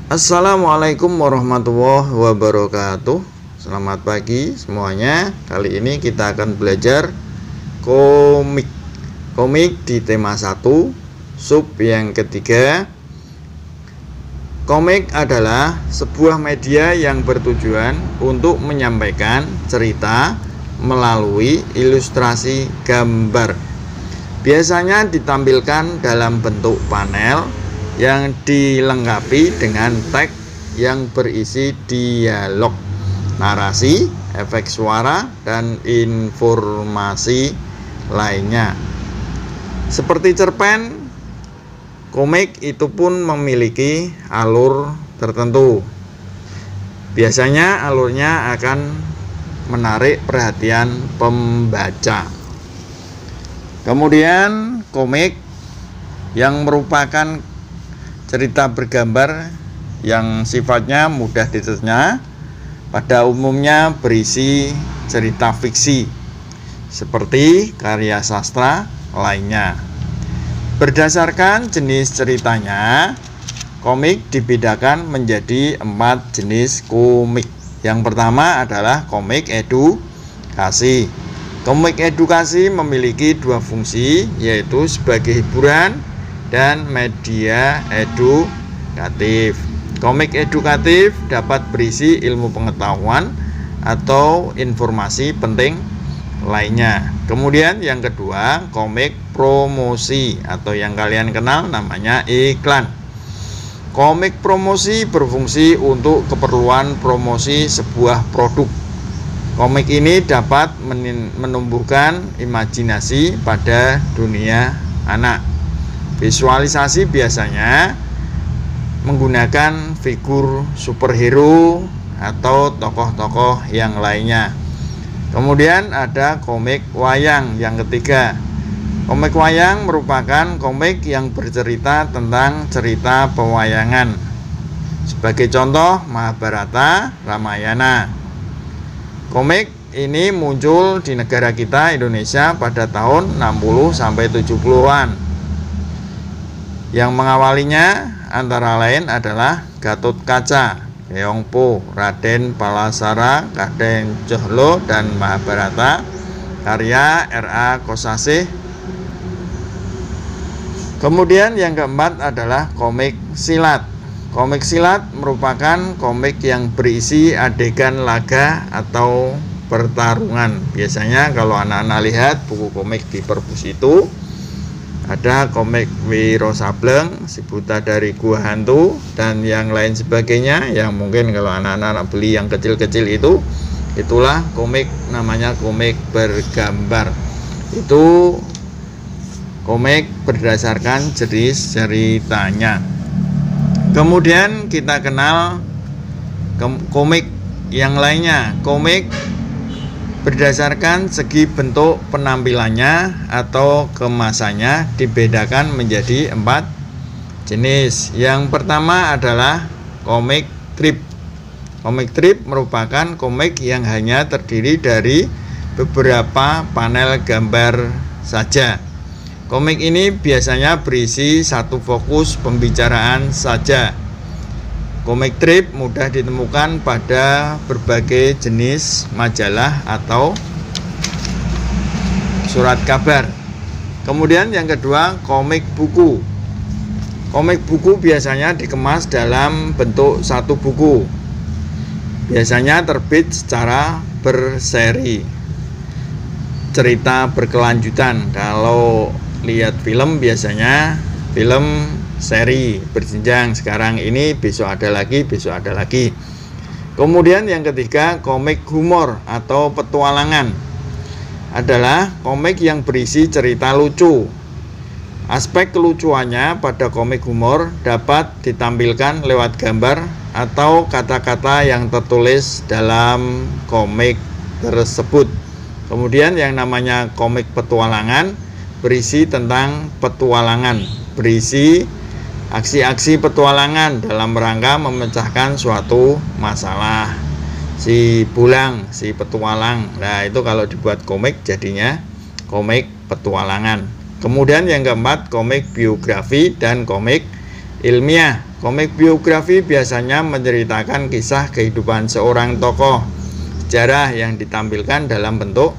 Assalamualaikum warahmatullahi wabarakatuh. Selamat pagi semuanya. Kali ini kita akan belajar komik. Komik di tema 1, sub yang ketiga. Komik adalah sebuah media yang bertujuan untuk menyampaikan cerita melalui ilustrasi gambar. Biasanya ditampilkan dalam bentuk panel yang dilengkapi dengan teks yang berisi dialog, narasi, efek suara, dan informasi lainnya. Seperti cerpen, komik itu pun memiliki alur tertentu. Biasanya alurnya akan menarik perhatian pembaca. Kemudian komik yang merupakan cerita bergambar yang sifatnya mudah dicerna, pada umumnya berisi cerita fiksi seperti karya sastra lainnya. Berdasarkan jenis ceritanya, komik dibedakan menjadi 4 jenis komik. Yang pertama adalah komik edukasi. Komik edukasi memiliki 2 fungsi, yaitu sebagai hiburan dan media edukatif. Komik edukatif dapat berisi ilmu pengetahuan atau informasi penting lainnya. Kemudian yang kedua, komik promosi atau yang kalian kenal namanya iklan. Komik promosi berfungsi untuk keperluan promosi sebuah produk. Komik ini dapat menumbuhkan imajinasi pada dunia anak. Visualisasi biasanya menggunakan figur superhero atau tokoh-tokoh yang lainnya. Kemudian ada komik wayang yang ketiga. Komik wayang merupakan komik yang bercerita tentang cerita pewayangan. Sebagai contoh, Mahabharata, Ramayana. Komik ini muncul di negara kita Indonesia pada tahun 60 sampai 70-an. Yang mengawalinya antara lain adalah Gatotkaca, Keongpo, Raden Palasara, Kaden Johlo, dan Mahabharata karya R.A. Kosasih. Kemudian yang keempat adalah komik silat. Komik silat merupakan komik yang berisi adegan laga atau pertarungan. Biasanya kalau anak-anak lihat buku komik di perpus itu ada komik Wiro Sableng, Si Buta dari Gua Hantu, dan yang lain sebagainya. Yang mungkin kalau anak-anak beli yang kecil-kecil itu, itulah komik, namanya komik bergambar. Itu komik berdasarkan jenis ceritanya. Kemudian kita kenal komik yang lainnya. Komik berdasarkan segi bentuk penampilannya atau kemasannya dibedakan menjadi 4 jenis. Yang pertama adalah komik strip. Komik strip merupakan komik yang hanya terdiri dari beberapa panel gambar saja. Komik ini biasanya berisi satu fokus pembicaraan saja. Komik strip mudah ditemukan pada berbagai jenis majalah atau surat kabar. Kemudian yang kedua, komik buku. Komik buku biasanya dikemas dalam bentuk satu buku. Biasanya terbit secara berseri. Cerita berkelanjutan. Kalau lihat film biasanya film seri berjenjang, sekarang ini besok ada lagi, besok ada lagi. Kemudian yang ketiga, komik humor atau petualangan adalah komik yang berisi cerita lucu. Aspek kelucuannya pada komik humor dapat ditampilkan lewat gambar atau kata-kata yang tertulis dalam komik tersebut. Kemudian yang namanya komik petualangan berisi tentang petualangan, berisi aksi-aksi petualangan dalam rangka memecahkan suatu masalah. Si Bulang, si petualang. Nah, itu kalau dibuat komik jadinya komik petualangan. Kemudian yang keempat, komik biografi dan komik ilmiah. Komik biografi biasanya menceritakan kisah kehidupan seorang tokoh sejarah yang ditampilkan dalam bentuk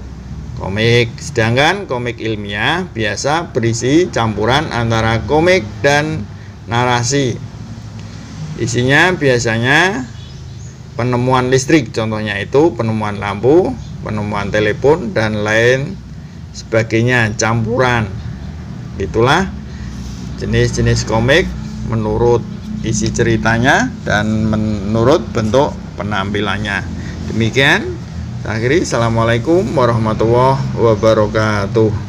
komik. Sedangkan komik ilmiah biasa berisi campuran antara komik dan narasi. Isinya biasanya penemuan listrik, contohnya itu penemuan lampu, penemuan telepon, dan lain sebagainya, campuran. Itulah jenis-jenis komik menurut isi ceritanya dan menurut bentuk penampilannya. Demikian, saya akhiri. Assalamualaikum warahmatullahi wabarakatuh.